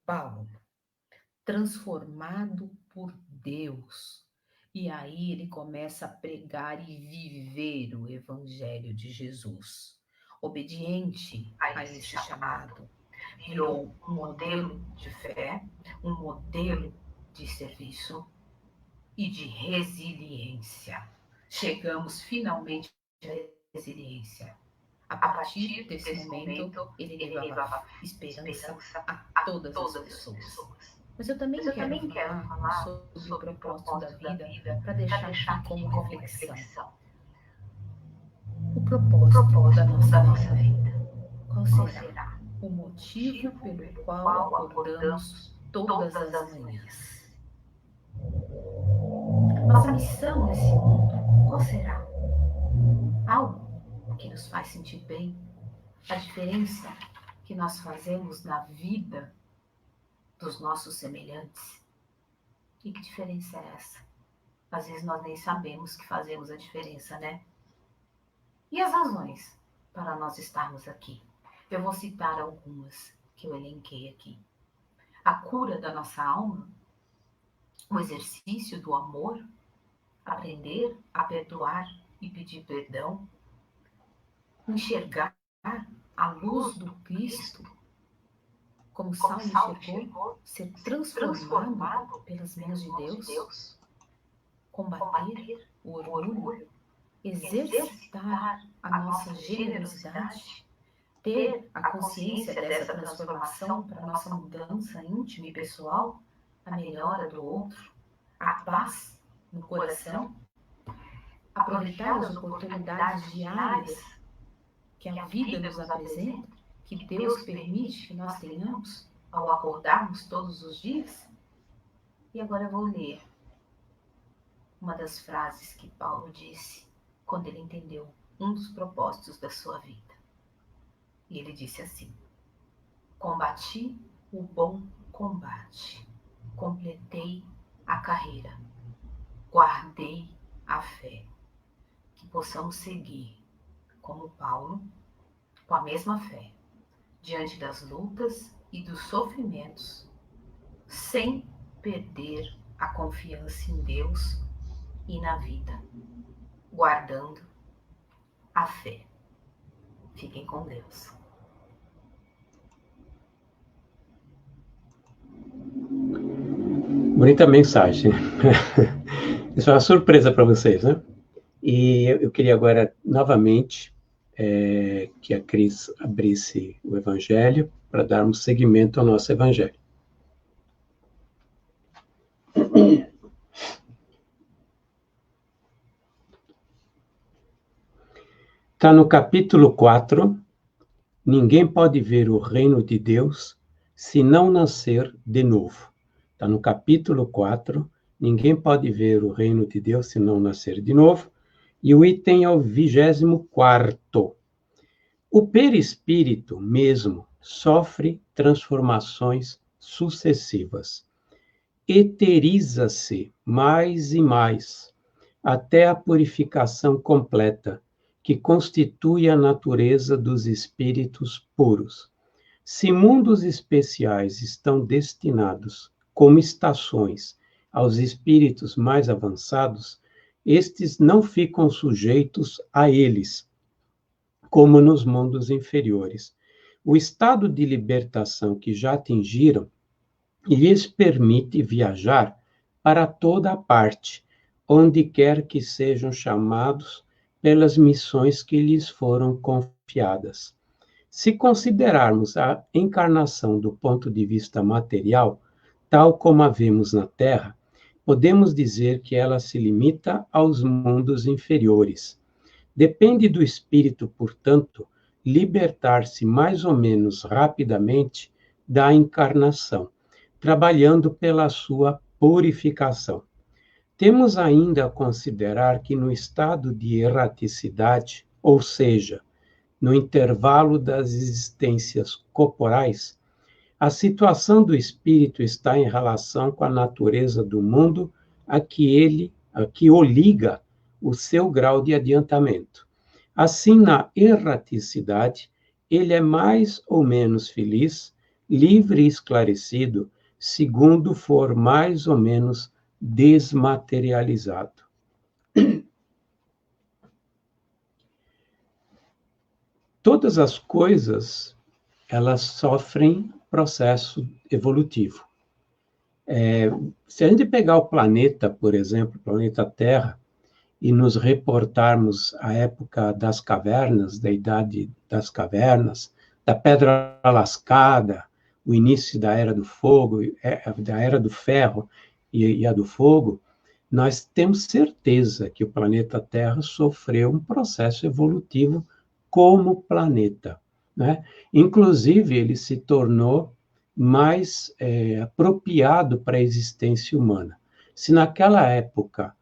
Paulo, transformado por Deus. E aí ele começa a pregar e viver o evangelho de Jesus. Obediente a esse chamado, virou um modelo de fé, um modelo de serviço e de resiliência. Chegamos finalmente à resiliência. A partir desse momento, ele levava esperança a todas as pessoas. Mas eu também quero falar sobre o propósito da vida para deixar aqui como reflexão. O propósito da nossa vida. Qual será? O motivo pelo qual acordamos todas as manhãs. Nossa missão nesse mundo, qual será? Algo que nos faz sentir bem? A diferença que nós fazemos na vida dos nossos semelhantes? E que diferença é essa? Às vezes nós nem sabemos que fazemos a diferença, né? E as razões para nós estarmos aqui? Eu vou citar algumas que eu elenquei aqui. A cura da nossa alma, o exercício do amor, aprender a perdoar e pedir perdão, enxergar a luz do Cristo, como Saulo enxergou, ser transformado pelas mãos de Deus, combater o orgulho, exercitar a nossa generosidade, ter a consciência dessa transformação para a nossa mudança íntima e pessoal, a melhora do outro, a paz no coração, aproveitar as oportunidades diárias que a vida nos apresenta, que Deus permite que nós tenhamos ao acordarmos todos os dias. E agora eu vou ler uma das frases que Paulo disse quando ele entendeu um dos propósitos da sua vida. E ele disse assim: combati o bom combate, completei a carreira, guardei a fé. Que possamos seguir como Paulo, com a mesma fé, diante das lutas e dos sofrimentos, sem perder a confiança em Deus e na vida, guardando a fé. Fiquem com Deus. Bonita mensagem. Isso é uma surpresa para vocês, né? E eu queria agora, novamente, que a Cris abrisse o Evangelho para darmos seguimento ao nosso Evangelho. Está no capítulo 4, ninguém pode ver o reino de Deus se não nascer de novo. Está no capítulo 4, ninguém pode ver o reino de Deus se não nascer de novo. E o item é o 24º. O perispírito mesmo sofre transformações sucessivas. Eteriza-se mais e mais, até a purificação completa, que constitui a natureza dos espíritos puros. Se mundos especiais estão destinados, como estações, aos espíritos mais avançados, estes não ficam sujeitos a eles, como nos mundos inferiores. O estado de libertação que já atingiram lhes permite viajar para toda a parte, onde quer que sejam chamados pelas missões que lhes foram confiadas. Se considerarmos a encarnação do ponto de vista material, tal como a vemos na Terra, podemos dizer que ela se limita aos mundos inferiores. Depende do espírito, portanto, libertar-se mais ou menos rapidamente da encarnação, trabalhando pela sua purificação. Temos ainda a considerar que no estado de erraticidade, ou seja, no intervalo das existências corporais, a situação do espírito está em relação com a natureza do mundo a que o liga o seu grau de adiantamento. Assim, na erraticidade, ele é mais ou menos feliz, livre e esclarecido, segundo for mais ou menos desmaterializado. Todas as coisas, elas sofrem processo evolutivo. Se a gente pegar o planeta, por exemplo, o planeta Terra, e nos reportarmos à época das cavernas, da idade das cavernas, da pedra lascada, o início da Era do Fogo, da Era do Ferro e a do Fogo, nós temos certeza que o planeta Terra sofreu um processo evolutivo como planeta, né? Inclusive, ele se tornou mais apropriado para a existência humana. Se naquela época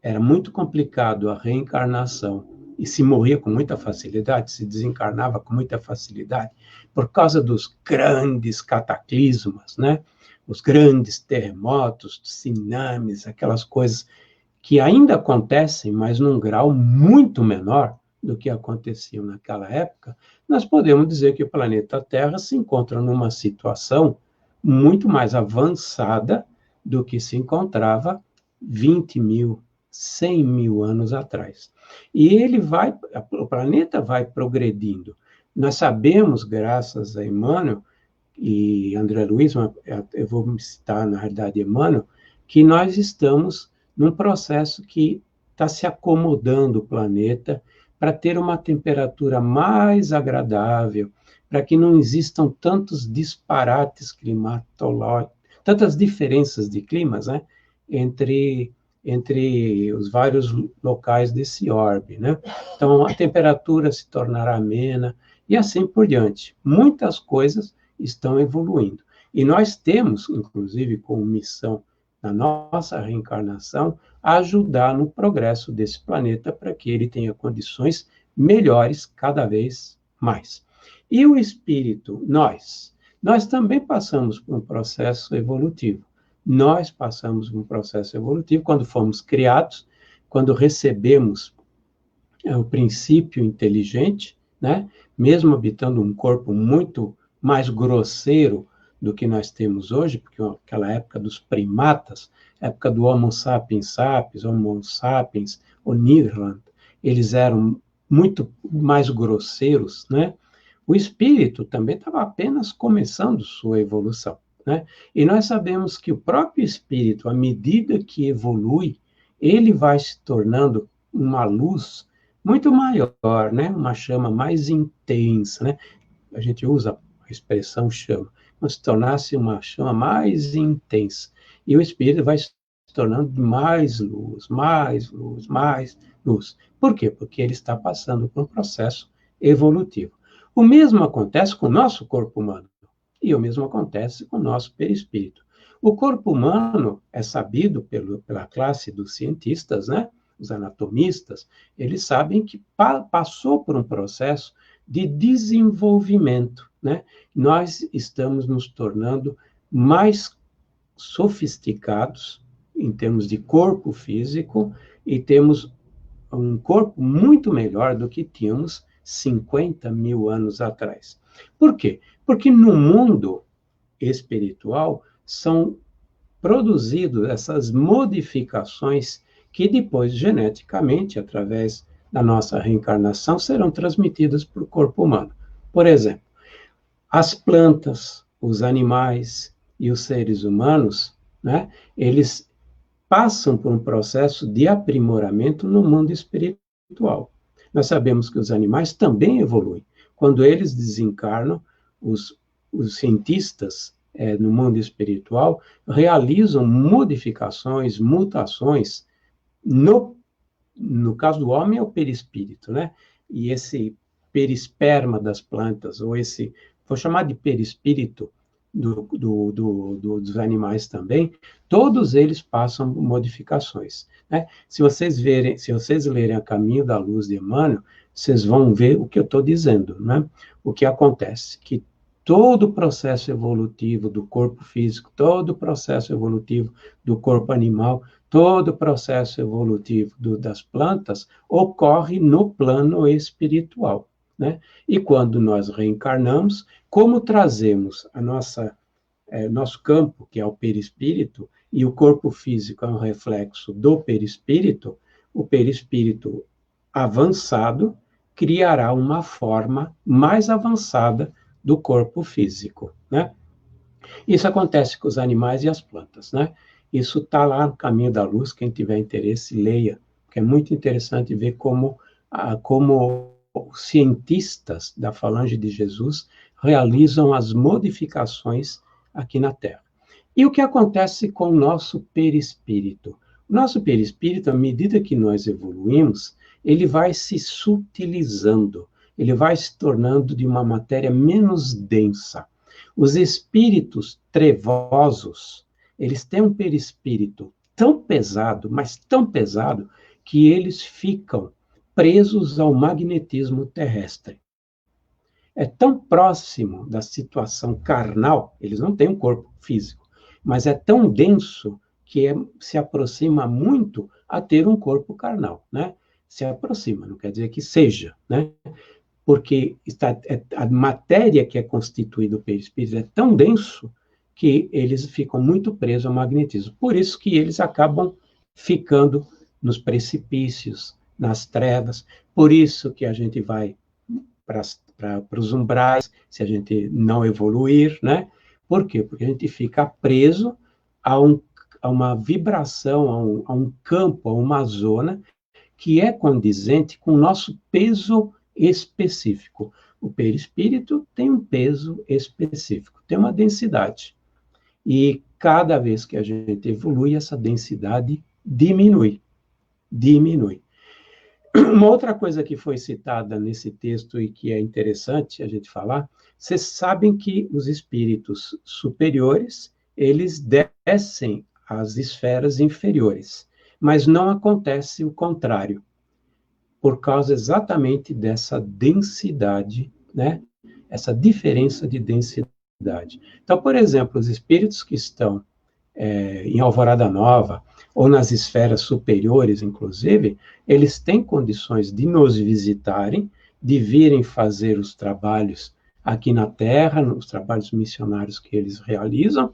era muito complicado a reencarnação e se morria com muita facilidade, se desencarnava com muita facilidade, por causa dos grandes cataclismas, né? Os grandes terremotos, tsunamis, aquelas coisas que ainda acontecem, mas num grau muito menor, do que acontecia naquela época, nós podemos dizer que o planeta Terra se encontra numa situação muito mais avançada do que se encontrava 20 mil, 100 mil anos atrás. E o planeta vai progredindo. Nós sabemos, graças a Emmanuel e André Luiz, eu vou citar, na realidade, Emmanuel, que nós estamos num processo que está se acomodando o planeta para ter uma temperatura mais agradável, para que não existam tantos disparates climatológicos, tantas diferenças de climas, né, entre os vários locais desse orbe, né? Então, a temperatura se tornará amena e assim por diante. Muitas coisas estão evoluindo. E nós temos, inclusive, como missão na nossa reencarnação, ajudar no progresso desse planeta para que ele tenha condições melhores cada vez mais. E o espírito, nós também passamos por um processo evolutivo. Nós passamos por um processo evolutivo quando fomos criados, quando recebemos o princípio inteligente, né? Mesmo habitando um corpo muito mais grosseiro do que nós temos hoje, porque aquela época dos primatas, época do Homo sapiens sapiens, Homo sapiens, o Nederland, eles eram muito mais grosseiros, né? O espírito também estava apenas começando sua evolução, né? E nós sabemos que o próprio espírito, à medida que evolui, ele vai se tornando uma luz muito maior, né? Uma chama mais intensa, né? A gente usa a expressão chama, como se tornasse uma chama mais intensa. E o espírito vai se tornando mais luz, mais luz, mais luz. Por quê? Porque ele está passando por um processo evolutivo. O mesmo acontece com o nosso corpo humano, e o mesmo acontece com o nosso perispírito. O corpo humano é sabido pela classe dos cientistas, né? Os anatomistas, eles sabem que passou por um processo de desenvolvimento, né? Nós estamos nos tornando mais sofisticados em termos de corpo físico e temos um corpo muito melhor do que tínhamos 50 mil anos atrás. Por quê? Porque no mundo espiritual são produzidas essas modificações que depois, geneticamente, através da nossa reencarnação, serão transmitidas para o corpo humano. Por exemplo, as plantas, os animais e os seres humanos, né, eles passam por um processo de aprimoramento no mundo espiritual. Nós sabemos que os animais também evoluem. Quando eles desencarnam, os cientistas no mundo espiritual realizam modificações, mutações. No caso do homem é o perispírito, né? E esse perisperma das plantas, ou esse, vou chamar de perispírito dos animais também, todos eles passam modificações, né? Se vocês lerem A Caminho da Luz de Emmanuel, vocês vão ver o que eu estou dizendo, né? O que acontece, que todo o processo evolutivo do corpo físico, todo o processo evolutivo do corpo animal, todo o processo evolutivo das plantas ocorre no plano espiritual, né? E quando nós reencarnamos, como trazemos nosso campo, que é o perispírito, e o corpo físico é um reflexo do perispírito, o perispírito avançado criará uma forma mais avançada do corpo físico, né? Isso acontece com os animais e as plantas, né? Isso está lá no Caminho da Luz, quem tiver interesse, leia, porque é muito interessante ver como os cientistas da Falange de Jesus realizam as modificações aqui na Terra. E o que acontece com o nosso perispírito? O nosso perispírito, à medida que nós evoluímos, ele vai se sutilizando, ele vai se tornando de uma matéria menos densa. Os espíritos trevosos, eles têm um perispírito tão pesado, mas tão pesado, que eles ficam presos ao magnetismo terrestre. É tão próximo da situação carnal, eles não têm um corpo físico, mas é tão denso que se aproxima muito a ter um corpo carnal, né? se aproxima, não quer dizer que seja, né? Porque a matéria que é constituída do perispírito é tão denso que eles ficam muito presos ao magnetismo. Por isso que eles acabam ficando nos precipícios, nas trevas. Por isso que a gente vai para os umbrais, se a gente não evoluir, né? Por quê? Porque a gente fica preso a uma vibração, a um campo, a uma zona que é condizente com o nosso peso específico. O perispírito tem um peso específico, tem uma densidade. E cada vez que a gente evolui, essa densidade diminui. Diminui. Uma outra coisa que foi citada nesse texto e que é interessante a gente falar, vocês sabem que os espíritos superiores, eles descem às esferas inferiores, mas não acontece o contrário, por causa exatamente dessa densidade, né? Essa diferença de densidade. Então, por exemplo, os espíritos que estão em Alvorada Nova, ou nas esferas superiores, inclusive, eles têm condições de nos visitarem, de virem fazer os trabalhos aqui na Terra, os trabalhos missionários que eles realizam,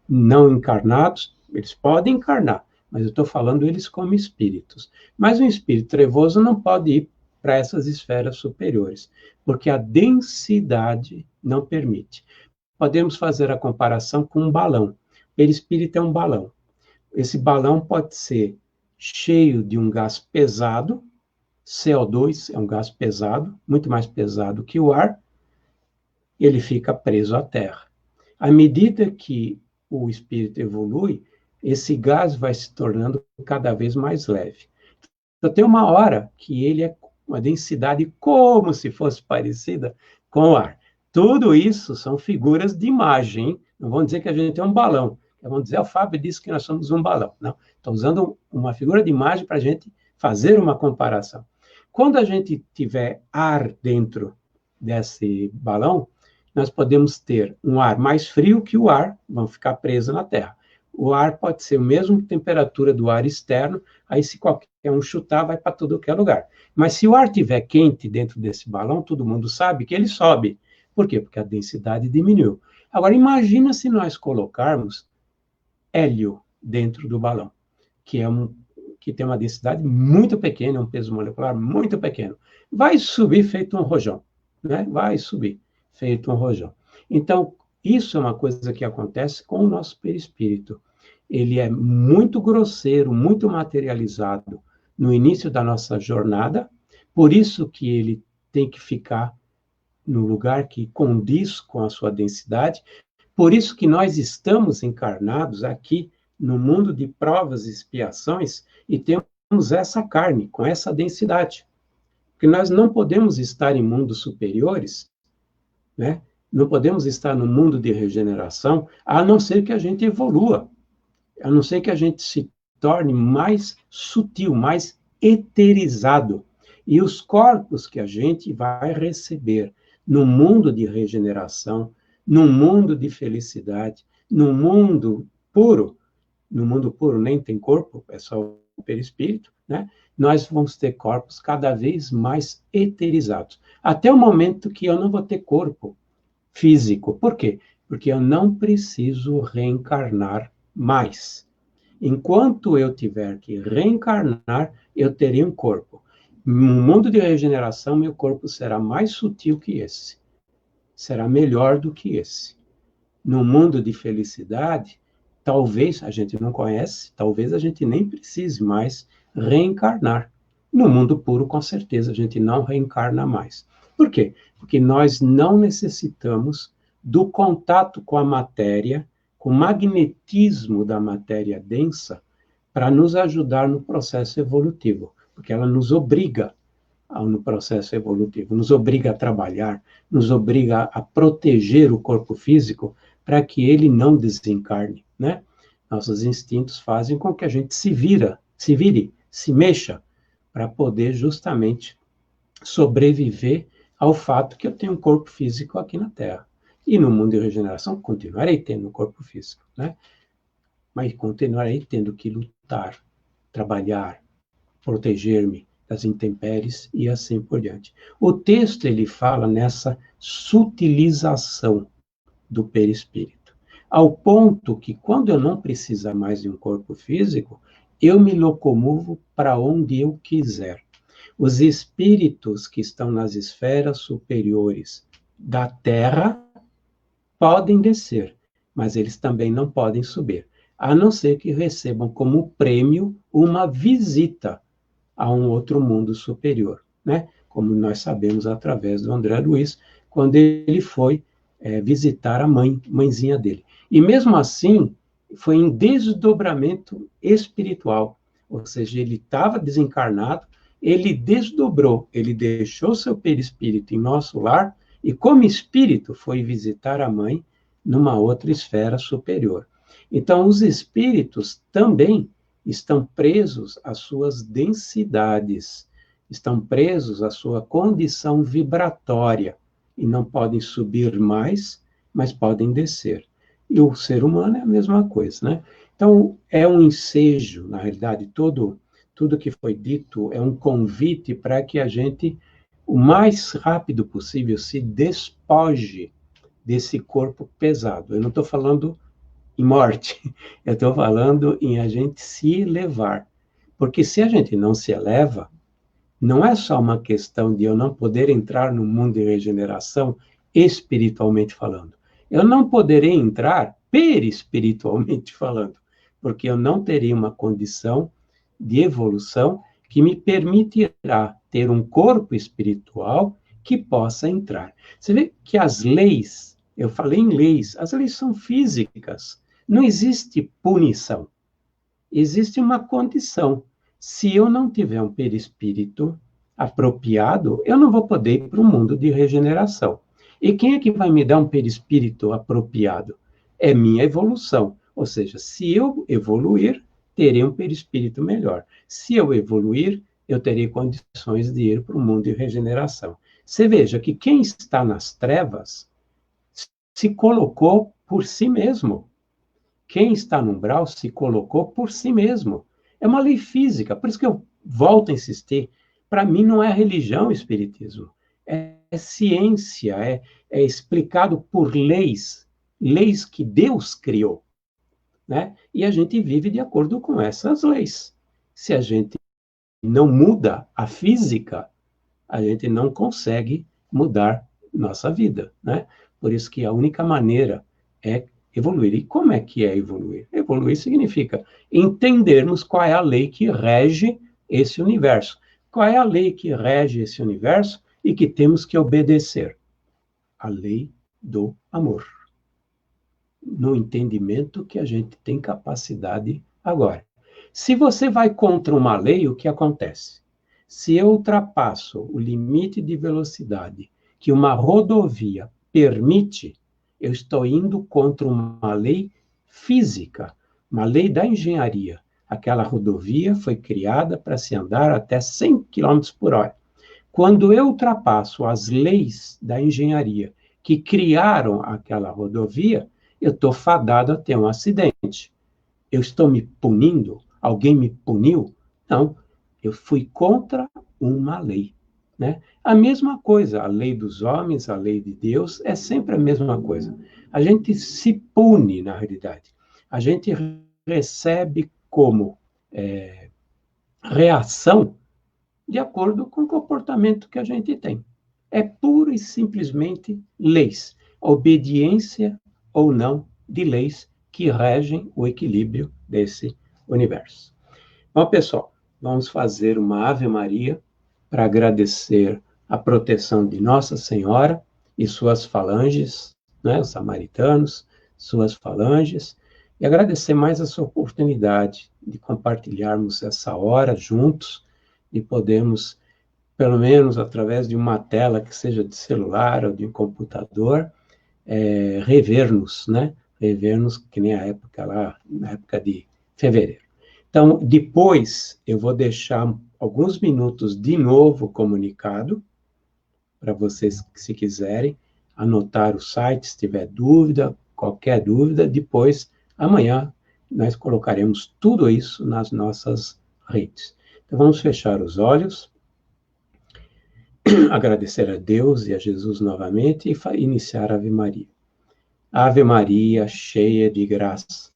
não encarnados, eles podem encarnar, mas eu estou falando eles como espíritos. Mas um espírito trevoso não pode ir para essas esferas superiores, porque a densidade não permite. Podemos fazer a comparação com um balão. O perispírito é um balão. Esse balão pode ser cheio de um gás pesado, CO2 é um gás pesado, muito mais pesado que o ar, ele fica preso à Terra. À medida que o espírito evolui, esse gás vai se tornando cada vez mais leve. Então, tem uma hora que ele é uma densidade como se fosse parecida com o ar. Tudo isso são figuras de imagem, hein? Não vão dizer que a gente é um balão. Vamos dizer, o Fábio disse que nós somos um balão. Não, estou usando uma figura de imagem para a gente fazer uma comparação. Quando a gente tiver ar dentro desse balão, nós podemos ter um ar mais frio que o ar, vão ficar preso na Terra. O ar pode ser a mesma temperatura do ar externo, aí se qualquer um chutar, vai para todo que é lugar. Mas se o ar estiver quente dentro desse balão, todo mundo sabe que ele sobe. Por quê? Porque a densidade diminuiu. Agora, imagina se nós colocarmos hélio dentro do balão, que tem uma densidade muito pequena, um peso molecular muito pequeno. Vai subir feito um rojão, né? Vai subir feito um rojão. Então, isso é uma coisa que acontece com o nosso perispírito. Ele é muito grosseiro, muito materializado no início da nossa jornada, por isso que ele tem que ficar no lugar que condiz com a sua densidade, por isso que nós estamos encarnados aqui no mundo de provas e expiações e temos essa carne, com essa densidade. Porque nós não podemos estar em mundos superiores, né? Não podemos estar no mundo de regeneração, a não ser que a gente evolua, a não ser que a gente se torne mais sutil, mais eterizado. E os corpos que a gente vai receber no mundo de regeneração, num mundo de felicidade, num mundo puro, no mundo puro nem tem corpo, é só o perispírito, né? Nós vamos ter corpos cada vez mais eterizados, até o momento que eu não vou ter corpo físico. Por quê? Porque eu não preciso reencarnar mais. Enquanto eu tiver que reencarnar, eu teria um corpo. No mundo de regeneração, meu corpo será mais sutil que esse. Será melhor do que esse. No mundo de felicidade, talvez a gente não conhece, talvez a gente nem precise mais reencarnar. No mundo puro, com certeza, a gente não reencarna mais. Por quê? Porque nós não necessitamos do contato com a matéria, com o magnetismo da matéria densa, para nos ajudar no processo evolutivo, porque ela nos obriga no processo evolutivo, nos obriga a trabalhar, nos obriga a proteger o corpo físico para que ele não desencarne, né? Nossos instintos fazem com que a gente se vire, se mexa, para poder justamente sobreviver ao fato que eu tenho um corpo físico aqui na Terra. E no mundo de regeneração, continuarei tendo um corpo físico, né? Mas continuarei tendo que lutar, trabalhar, proteger-me, das intempéries e assim por diante. O texto, ele fala nessa sutilização do perispírito, ao ponto que, quando eu não precisar mais de um corpo físico, eu me locomovo para onde eu quiser. Os espíritos que estão nas esferas superiores da Terra podem descer, mas eles também não podem subir, a não ser que recebam como prêmio uma visita a um outro mundo superior, né? Como nós sabemos através do André Luiz, quando ele foi visitar a mãezinha dele. E mesmo assim, foi em desdobramento espiritual, ou seja, ele estava desencarnado, ele desdobrou, ele deixou seu perispírito em nosso lar e, como espírito, foi visitar a mãe numa outra esfera superior. Então, os espíritos também estão presos às suas densidades, estão presos à sua condição vibratória e não podem subir mais, mas podem descer. E o ser humano é a mesma coisa, né? Então, é um ensejo, na realidade, tudo que foi dito é um convite para que a gente, o mais rápido possível, se despoje desse corpo pesado. Eu não estou falando em morte, eu estou falando em a gente se elevar. Porque se a gente não se eleva, não é só uma questão de eu não poder entrar no mundo de regeneração espiritualmente falando. Eu não poderei entrar perispiritualmente falando, porque eu não teria uma condição de evolução que me permitirá ter um corpo espiritual que possa entrar. Você vê que as leis, eu falei em leis, as leis são físicas. Não existe punição. Existe uma condição. Se eu não tiver um perispírito apropriado, eu não vou poder ir para o mundo de regeneração. E quem é que vai me dar um perispírito apropriado? É minha evolução. Ou seja, se eu evoluir, terei um perispírito melhor. Se eu evoluir, eu terei condições de ir para o mundo de regeneração. Você veja que quem está nas trevas se colocou por si mesmo. Quem está no umbral se colocou por si mesmo. É uma lei física, por isso que eu volto a insistir. Para mim não é religião o espiritismo, é ciência, é explicado por leis, leis que Deus criou, né? E a gente vive de acordo com essas leis. Se a gente não muda a física, a gente não consegue mudar nossa vida, né? Por isso que a única maneira é evoluir. E como é que é evoluir? Evoluir significa entendermos qual é a lei que rege esse universo. Qual é a lei que rege esse universo e que temos que obedecer? A lei do amor. No entendimento que a gente tem capacidade agora. Se você vai contra uma lei, o que acontece? Se eu ultrapasso o limite de velocidade que uma rodovia permite, eu estou indo contra uma lei física, uma lei da engenharia. Aquela rodovia foi criada para se andar até 100 km por hora. Quando eu ultrapasso as leis da engenharia que criaram aquela rodovia, eu estou fadado a ter um acidente. Eu estou me punindo? Alguém me puniu? Não, eu fui contra uma lei, né? A mesma coisa, a lei dos homens, a lei de Deus, é sempre a mesma coisa. A gente se pune, na realidade. A gente recebe como reação de acordo com o comportamento que a gente tem. É pura e simplesmente leis. Obediência ou não de leis que regem o equilíbrio desse universo. Bom, pessoal, vamos fazer uma Ave Maria para agradecer a proteção de Nossa Senhora e suas falanges, né, os samaritanos, suas falanges, e agradecer mais essa oportunidade de compartilharmos essa hora juntos e podermos, pelo menos através de uma tela que seja de celular ou de um computador, rever-nos, né? Rever-nos, que nem a época lá, na época de fevereiro. Então, depois, eu vou deixar alguns minutos de novo comunicado, para vocês, se quiserem, anotar o site, se tiver dúvida, qualquer dúvida, depois, amanhã, nós colocaremos tudo isso nas nossas redes. Então, vamos fechar os olhos agradecer a Deus e a Jesus novamente e iniciar a Ave Maria. Ave Maria, cheia de graça,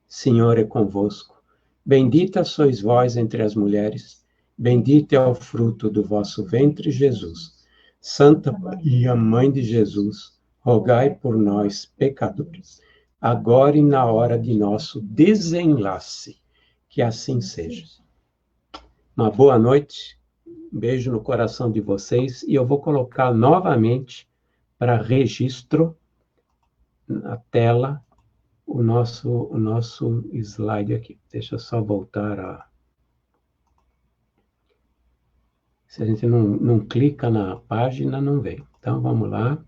Senhor é convosco. Bendita sois vós entre as mulheres, bendito é o fruto do vosso ventre, Jesus. Santa Maria, Mãe de Jesus, rogai por nós, pecadores, agora e na hora de nosso desenlace. Que assim seja. Uma boa noite, um beijo no coração de vocês, e eu vou colocar novamente para registro na tela o nosso slide aqui. Deixa eu só voltar a... Se a gente não clica na página, não vem. Então, vamos lá.